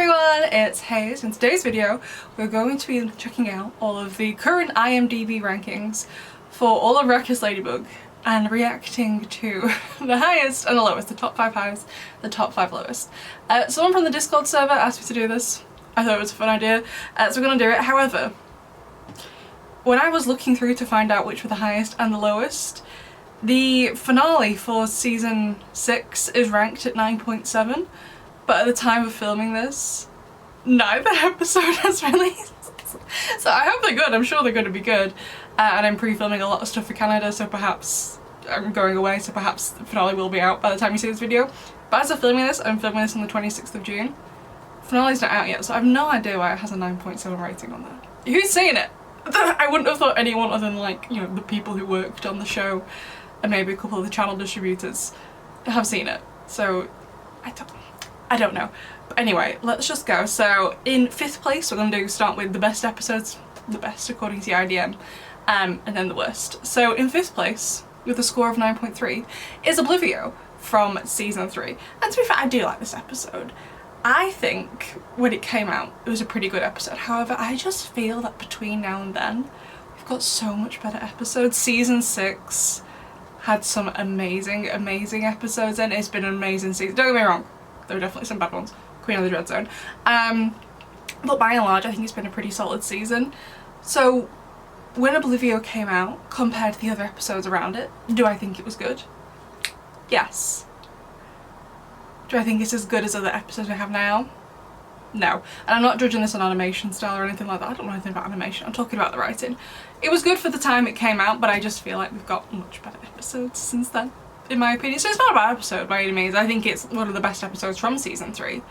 everyone, it's Hayes. In today's video we're going to be checking out all of the current IMDb rankings for all of Miraculous Ladybug and reacting to the highest and the lowest, the top 5 highest, the top 5 lowest. Someone from the Discord server asked me to do this. I thought it was a fun idea, so we're going to do it. However, when I was looking through to find out which were the highest and the lowest, the finale for season 6 is ranked at 9.7. But at the time of filming this, neither episode has released. So I hope they're good, I'm sure they're going to be good. And I'm pre-filming a lot of stuff for Canada, so perhaps I'm going away, so perhaps the finale will be out by the time you see this video. But as I'm filming this on the 26th of June. Finale's not out yet, so I have no idea why it has a 9.7 rating on that. Who's seen it? I wouldn't have thought anyone other than, like, you know, the people who worked on the show and maybe a couple of the channel distributors have seen it. So I don't know. But anyway, let's just go. So in 5th place we're going to start with the best episodes, the best according to the IDM, and then the worst. So in 5th place, with a score of 9.3, is Oblivio from season 3. And to be fair, I do like this episode. I think when it came out it was a pretty good episode. However, I just feel that between now and then we've got so much better episodes. Season 6 had some amazing episodes and it's been an amazing season. Don't get me wrong, there were definitely some bad ones. Queen of the Dread Zone. But by and large I think it's been a pretty solid season. So when Oblivio came out, compared to the other episodes around it, do I think it was good? Yes. Do I think it's as good as other episodes we have now? No. And I'm not judging this on animation style or anything like that. I don't know anything about animation. I'm talking about the writing. It was good for the time it came out, but I just feel like we've got much better episodes since then, in my opinion. So it's not a bad episode by any means. I think it's one of the best episodes from season 3.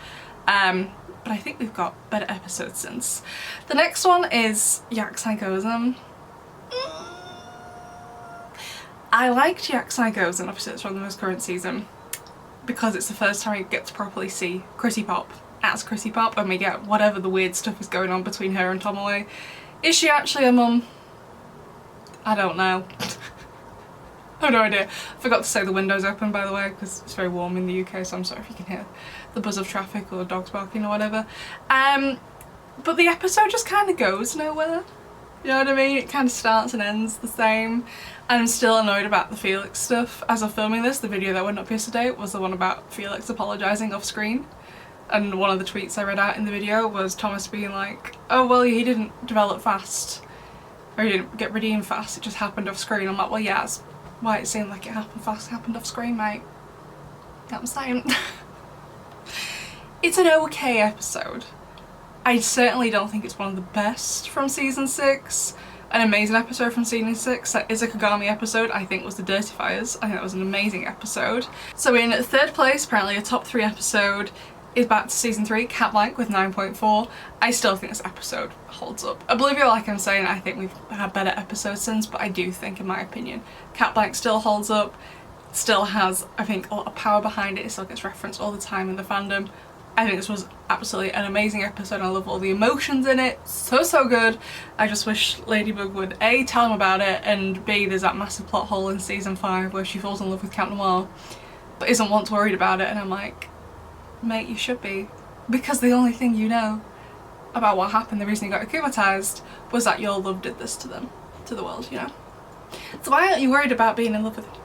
But I think we've got better episodes since. The next one is Yaksai I liked Yaksai Gozen, obviously it's from the most current season, because it's the first time we get to properly see Chrissy Pop as Chrissy Pop and we get whatever the weird stuff is going on between her and Tomoe. Is she actually a mum? I don't know. I have no idea. I forgot to say the window's open, by the way, because it's very warm in the UK, so I'm sorry if you can hear the buzz of traffic or dogs barking or whatever. But the episode just kind of goes nowhere. You know what I mean? It kind of starts and ends the same. And I'm still annoyed about the Felix stuff. As I'm filming this, the video that went up yesterday was the one about Felix apologising off screen. And one of the tweets I read out in the video was Thomas being like, oh well, he didn't develop fast. Or he didn't get redeemed fast, it just happened off screen. I'm like, well yeah, that's why it seemed like it happened fast, happened off screen, mate. You know what I'm saying? It's an okay episode. I certainly don't think it's one of the best from season 6. An amazing episode from season 6 that is a Kagami episode, I think, was the Dirty Fires. I think that was an amazing episode. So in 3rd place, apparently a top 3 episode, is back to season 3, Cat Blank with 9.4. I still think this episode holds up. Oblivio, like I'm saying, I think we've had better episodes since, but I do think, in my opinion, Cat Blank still holds up, still has, I think, a lot of power behind it, it still gets referenced all the time in the fandom. I think this was absolutely an amazing episode. I love all the emotions in it, so good. I just wish Ladybug would A, tell him about it, and B, there's that massive plot hole in season 5 where she falls in love with Count Noir, but isn't once worried about it, and I'm like, mate, you should be, because the only thing you know about what happened, the reason you got akumatized, was that your love did this to them, to the world, you know? So why aren't you worried about being in love with him?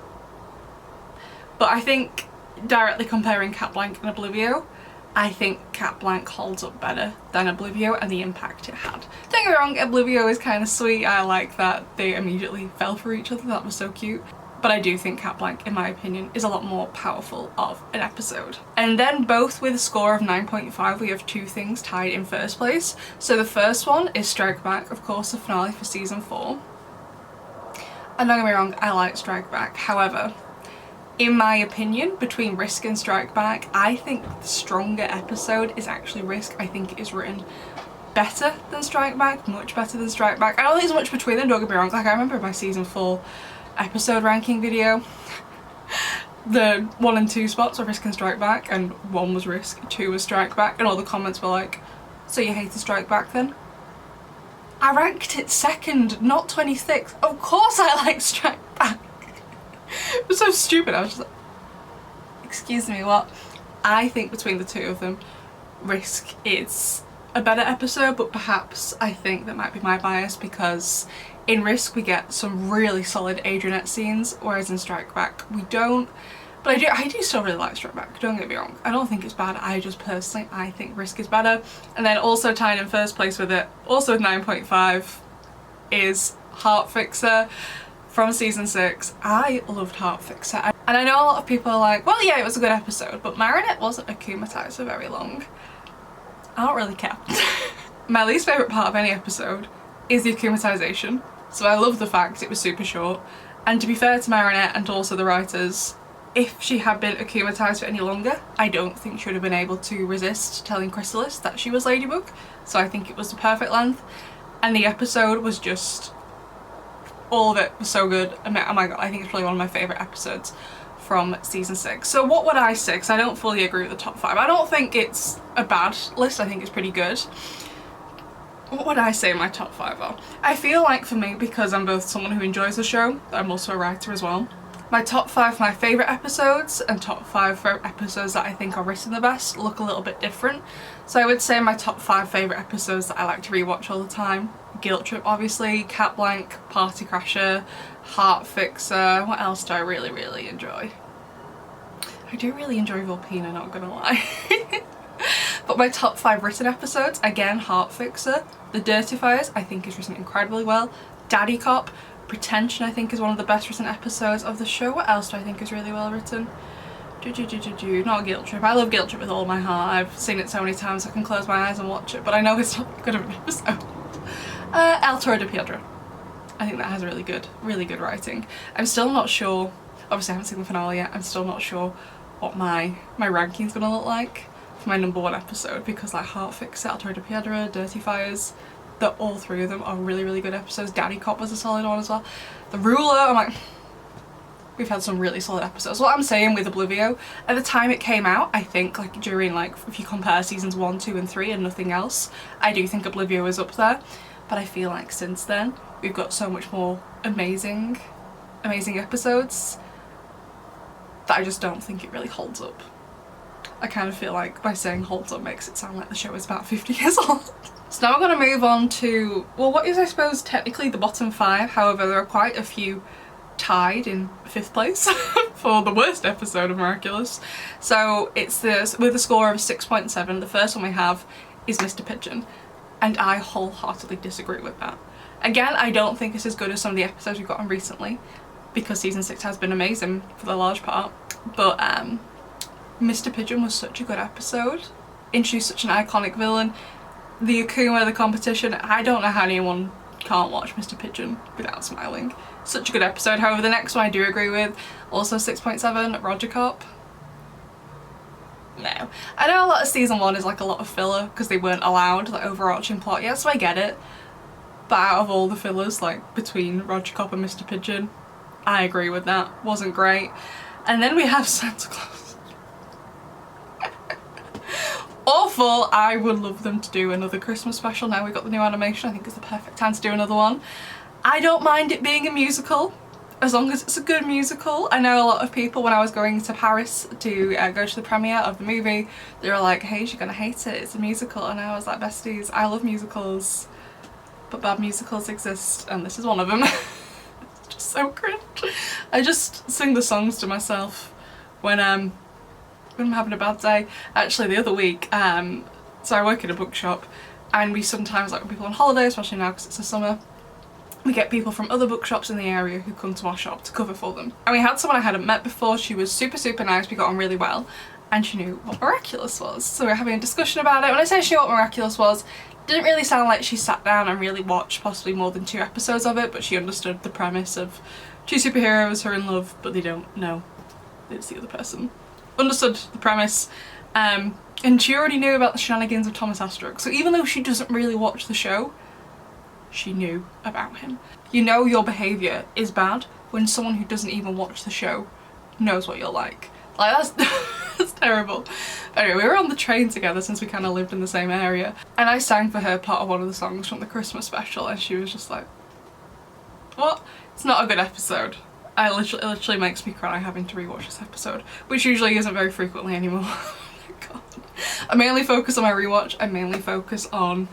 But I think, directly comparing Cat Blank and Oblivio, I think Cat Blank holds up better than Oblivio and the impact it had. Don't get me wrong, Oblivio is kind of sweet, I like that they immediately fell for each other, that was so cute. But I do think Cat Blank, in my opinion, is a lot more powerful of an episode. And then both with a score of 9.5, we have 2 things tied in 1st place. So the first one is Strike Back, of course, the finale for season 4. And don't get me wrong, I like Strike Back. However, in my opinion, between Risk and Strike Back, I think the stronger episode is actually Risk. I think it is written better than Strike Back, much better than Strike Back. I don't think there's much between them, don't get me wrong. Like, I remember my season 4 episode ranking video, the 1 and 2 spots were Risk and Strike Back, and 1 was Risk, 2 was Strike Back, and all the comments were like, so you hated Strike Back then? I ranked it 2nd, not 26th. Of course I like Strike Back. It was so stupid. I was just like, excuse me, what? I think between the two of them, Risk is a better episode, but perhaps I think that might be my bias because in Risk we get some really solid Adrianette scenes, whereas in Strike Back we don't. But I do still really like Strike Back, don't get me wrong. I don't think it's bad, I just personally, I think Risk is better. And then also tying in first place with it, also with 9.5, is Heart Fixer from season 6. I loved Heart Fixer. And I know a lot of people are like, well yeah, it was a good episode, but Marinette wasn't akumatized for very long. I don't really care. My least favourite part of any episode is the akumatization. So I love the fact it was super short. And to be fair to Marinette and also the writers, if she had been akumatized for any longer, I don't think she would have been able to resist telling Chrysalis that she was Ladybug. So I think it was the perfect length. And the episode was just, all of it was so good. I mean, oh my god, I think it's probably one of my favourite episodes from season 6. So what would I say? Because I don't fully agree with the top 5. I don't think it's a bad list, I think it's pretty good. What would I say my top 5 are? I feel like for me, because I'm both someone who enjoys the show, I'm also a writer as well, my top 5 my favourite episodes and top 5 for episodes that I think are written the best look a little bit different. So I would say my top 5 favourite episodes that I like to rewatch all the time: Guilt Trip obviously, Cat Blank, Party Crasher, Heart Fixer. What else do I really enjoy? I do really enjoy Vulpina, not gonna lie. But my top 5 written episodes, again, Heart Fixer. The Dirty Fires I think is written incredibly well. Daddy Cop, Pretension I think is one of the best written episodes of the show. What else do I think is really well written? Not Guilt Trip. I love Guilt Trip with all my heart. I've seen it so many times I can close my eyes and watch it, but I know it's not good of an episode. El Toro de Piedra. I think that has really good writing. I'm still not sure, obviously I haven't seen the finale yet, I'm still not sure what my ranking's gonna look like for my number 1 episode, because like Heart Fixer, El Toro de Piedra, Dirty Fires, all 3 of them are really good episodes. Daddy Cop was a solid one as well. The Ruler, I'm like, we've had some really solid episodes. What I'm saying with Oblivio, at the time it came out, I think like during, like, if you compare seasons 1, 2 and 3 and nothing else, I do think Oblivio is up there. But I feel like since then we've got so much more amazing episodes that I just don't think it really holds up. I kind of feel like by saying holds up makes it sound like the show is about 50 years old. So now we're going to move on to, well, what is I suppose technically the bottom 5, however there are quite a few tied in 5th place for the worst episode of Miraculous. So it's with a score of 6.7, the first one we have is Mr. Pigeon, and I wholeheartedly disagree with that. Again, I don't think it's as good as some of the episodes we've gotten recently, because season 6 has been amazing for the large part, but Mr. Pigeon was such a good episode, introduced such an iconic villain. The Akuma, the competition, I don't know how anyone can't watch Mr. Pigeon without smiling. Such a good episode. However, the next one I do agree with, also 6.7, Roger Cop. No. I know a lot of season 1 is like a lot of filler because they weren't allowed like overarching plot yet, so I get it. But out of all the fillers, like between Roger Cop and Mr. Pigeon, I agree with that. Wasn't great. And then we have Santa Claus. Awful. I would love them to do another Christmas special now we've got the new animation. I think it's the perfect time to do another one. I don't mind it being a musical, as long as it's a good musical. I know a lot of people, when I was going to Paris to go to the premiere of the movie, they were like, hey, you're gonna hate it, it's a musical. And I was like, besties, I love musicals, but bad musicals exist, and this is one of them. It's just so cringe. I just sing the songs to myself when I'm having a bad day. Actually, the other week, so I work in a bookshop, and we sometimes, like when people are on holiday, especially now because it's the summer, we get people from other bookshops in the area who come to our shop to cover for them. And we had someone I hadn't met before. She was super nice, we got on really well, and she knew what Miraculous was. So we were having a discussion about it. When I say she knew what Miraculous was, it didn't really sound like she sat down and really watched possibly more than 2 episodes of it, but she understood the premise of 2 superheroes who are in love, but they don't know it's the other person. Understood the premise, and she already knew about the shenanigans of Thomas Astruc. So even though she doesn't really watch the show, she knew about him. You know your behaviour is bad when someone who doesn't even watch the show knows what you're like. Like, that's, that's terrible. Anyway, we were on the train together since we kind of lived in the same area, and I sang for her part of one of the songs from the Christmas special, and she was just like, what? It's not a good episode. It literally makes me cry having to rewatch this episode, which usually isn't very frequently anymore. Oh my god. I mainly focus on my rewatch. I mainly focus on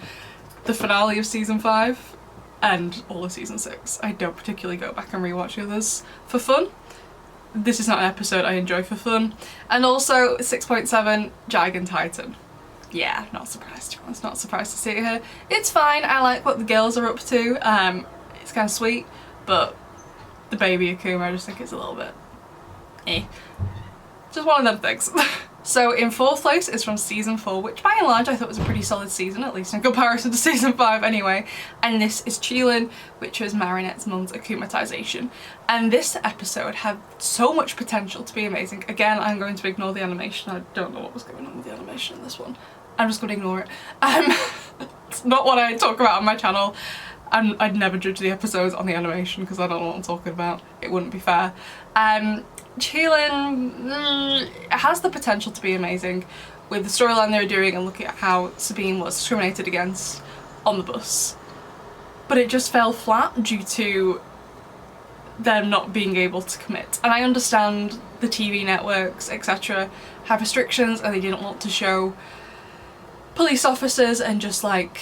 the finale of season 5 and all of season 6. I don't particularly go back and rewatch the others for fun. This is not an episode I enjoy for fun. And also 6.7, Gigan Titan. Yeah, not surprised to be honest, not surprised to see it here. It's fine, I like what the girls are up to. It's kind of sweet, but the baby Akuma, I just think it's a little bit eh. Just one of them things. So in 4th place is from season 4, which by and large I thought was a pretty solid season, at least in comparison to season 5 anyway. And this is Chilin, which was Marinette's mum's akumatization. And this episode had so much potential to be amazing. Again, I'm going to ignore the animation. I don't know what was going on with the animation in this one. I'm just going to ignore it. It's not what I talk about on my channel. And I'd never judge the episodes on the animation because I don't know what I'm talking about. It wouldn't be fair. Chilin has the potential to be amazing with the storyline they were doing and looking at how Sabine was discriminated against on the bus. But it just fell flat due to them not being able to commit. And I understand the TV networks, etc. have restrictions and they didn't want to show police officers and just like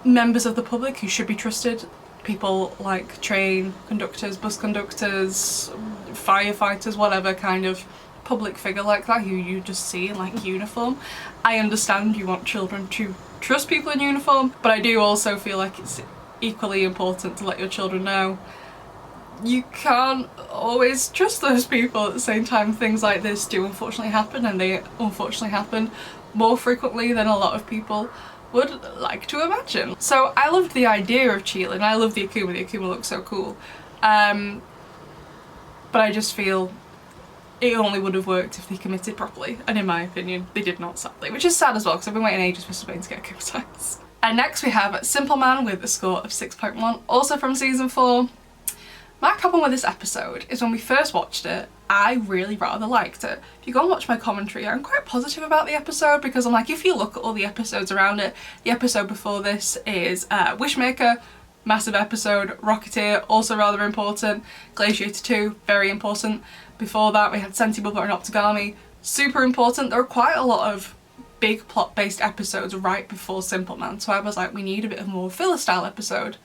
members of the public who should be trusted. People like train conductors, bus conductors, firefighters, whatever kind of public figure like that who you just see in like uniform. I understand you want children to trust people in uniform, but I do also feel like it's equally important to let your children know you can't always trust those people. At the same time, things like this do unfortunately happen, and they unfortunately happen more frequently than a lot of people would like to imagine. So I loved the idea of Chilin. I love the Akuma looks so cool. But I just feel it only would have worked if they committed properly, and in my opinion they did not, sadly, which is sad as well because I've been waiting ages for Sabine to get akumatized. And next we have Simple Man with a score of 6.1, also from season 4. My problem with this episode is when we first watched it, I really rather liked it. If you go and watch my commentary, I'm quite positive about the episode because I'm like, if you look at all the episodes around it, the episode before this is Wishmaker, massive episode, Rocketeer, also rather important, Glaciator 2, very important. Before that we had Sentibubba and Optigami, super important. There are quite a lot of big plot-based episodes right before Simple Man, so I was like, we need a bit of a more filler style episode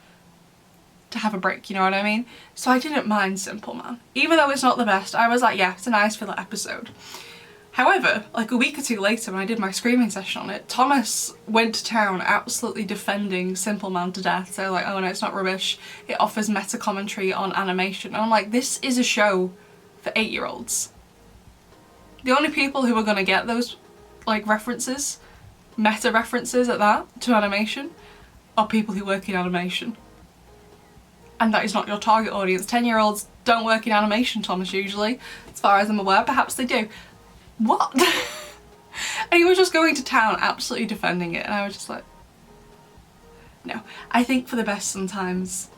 to have a break, you know what I mean? So I didn't mind Simple Man. Even though it's not the best, I was like, yeah, it's a nice filler episode. However, like a week or two later when I did my screaming session on it, Thomas went to town absolutely defending Simple Man to death. So like, oh no, it's not rubbish. It offers meta commentary on animation. And I'm like, this is a show for 8-year-olds. The only people who are gonna get those like references, meta references at that, to animation, are people who work in animation. And that is not your target audience. 10-year-olds don't work in animation, Thomas, usually. As far as I'm aware, perhaps they do. What? And he was just going to town absolutely defending it, and I was just like, no. I think for the best sometimes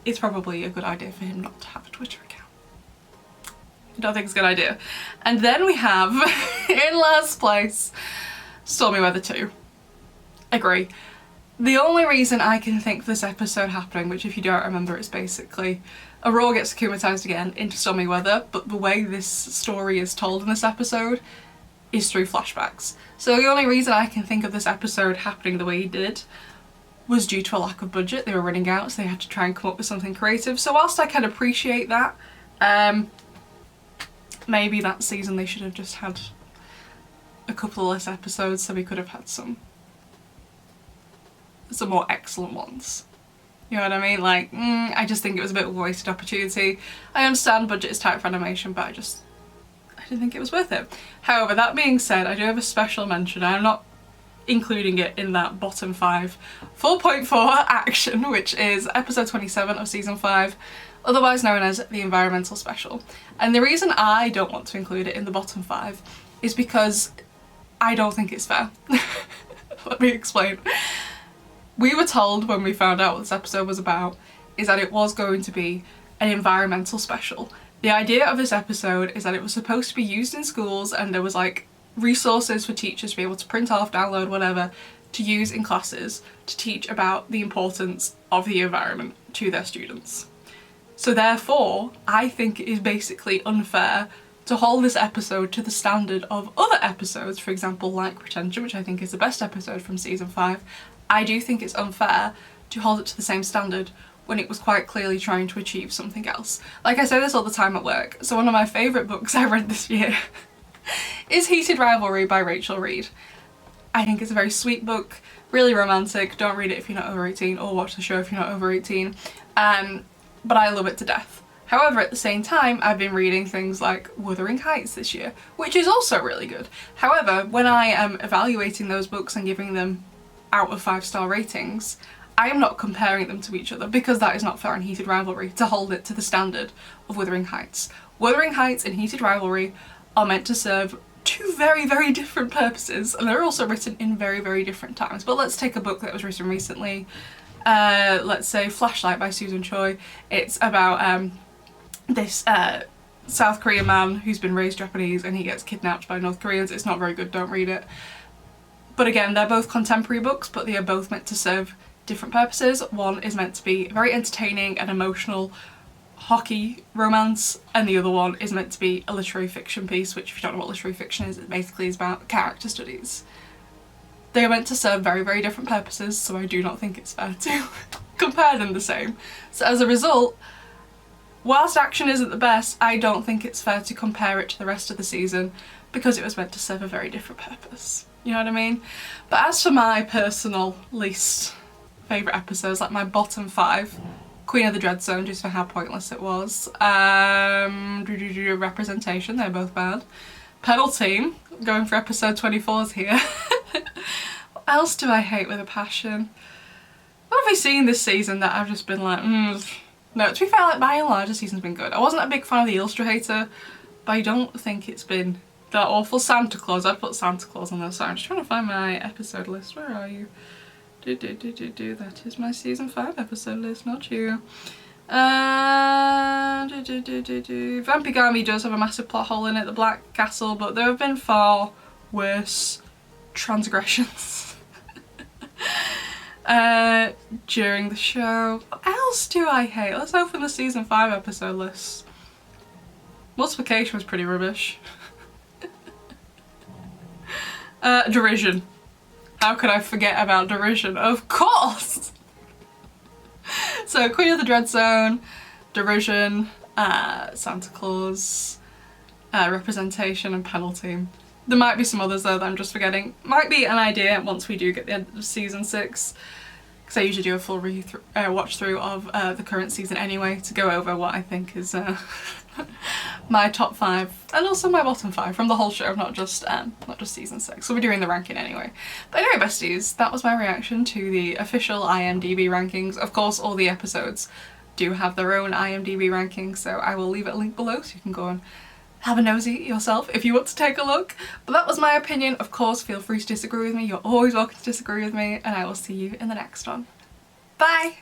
it's probably a good idea for him not to have a Twitter account. I don't think it's a good idea. And then we have, in last place, Stormy Weather 2. Agree. The only reason I can think of this episode happening, which if you don't remember, it's basically Aurora gets akumatized again into Stormy Weather, but the way this story is told in this episode is through flashbacks. So the only reason I can think of this episode happening the way he did was due to a lack of budget. They were running out, so they had to try and come up with something creative. So whilst I can appreciate that, maybe that season they should have just had a couple of less episodes so we could have had some more excellent ones. You know what I mean? Like, I just think it was a bit of a wasted opportunity. I understand budget is tight for animation, but I didn't think it was worth it. However, that being said, I do have a special mention. I'm not including it in that bottom 5. 4.4 Action, which is episode 27 of season 5, otherwise known as the environmental special. And the reason I don't want to include it in the bottom 5 is because I don't think it's fair. Let me explain. We were told when we found out what this episode was about is that it was going to be an environmental special. The idea of this episode is that it was supposed to be used in schools, and there was like resources for teachers to be able to print off, download, whatever, to use in classes to teach about the importance of the environment to their students. So therefore, I think it is basically unfair to hold this episode to the standard of other episodes, for example like Pretension, which I think is the best episode from season 5, I do think it's unfair to hold it to the same standard when it was quite clearly trying to achieve something else. Like, I say this all the time at work, so one of my favourite books I read this year is Heated Rivalry by Rachel Reed. I think it's a very sweet book, really romantic. Don't read it if you're not over 18, or watch the show if you're not over 18, but I love it to death. However, at the same time, I've been reading things like Wuthering Heights this year, which is also really good. However, when I am evaluating those books and giving them out of 5-star ratings, I am not comparing them to each other, because that is not fair in Heated Rivalry to hold it to the standard of Wuthering Heights. Wuthering Heights and Heated Rivalry are meant to serve two very, very different purposes, and they're also written in very, very different times. But let's take a book that was written recently, let's say Flashlight by Susan Choi. It's about this South Korean man who's been raised Japanese and he gets kidnapped by North Koreans. It's not very good, don't read it. But again, they're both contemporary books, but they are both meant to serve different purposes. One is meant to be very entertaining and emotional hockey romance, and the other one is meant to be a literary fiction piece, which if you don't know what literary fiction is, it basically is about character studies. They are meant to serve very, very different purposes, so I do not think it's fair to compare them the same. So as a result, whilst action isn't the best, I don't think it's fair to compare it to the rest of the season, because it was meant to serve a very different purpose. You know what I mean? But as for my personal least favourite episodes, like my bottom 5, Queen of the Dread Zone, just for how pointless it was. Representation, they're both bad. Pedal Team, going for episode 24s here. What else do I hate with a passion? What have I seen this season that I've just been like, No, to be fair, like, by and large, the season's been good. I wasn't a big fan of the Illustrator, but I don't think it's been that awful. Santa Claus, I'd put Santa Claus on there. Sorry, I'm just trying to find my episode list. Where are you? That is my season 5 episode list, not you. Vampigami does have a massive plot hole in it, the Black Castle, but there have been far worse transgressions during the show. What else do I hate? Let's open the season 5 episode list. Multiplication was pretty rubbish. Derision. How could I forget about Derision? Of course! So Queen of the Dread Zone, Derision, Santa Claus, Representation and Pedal Team. There might be some others though that I'm just forgetting. Might be an idea once we do get the end of season 6, because I usually do a full watch through of the current season anyway, to go over what I think is my top 5 and also my bottom 5 from the whole show, not just season 6. So we're doing the ranking anyway. But anyway, besties, that was my reaction to the official IMDb rankings. Of course, all the episodes do have their own IMDb rankings, so I will leave it a link below so you can go and have a nosy yourself if you want to take a look. But that was my opinion. Of course, feel free to disagree with me. You're always welcome to disagree with me, and I will see you in the next one. Bye!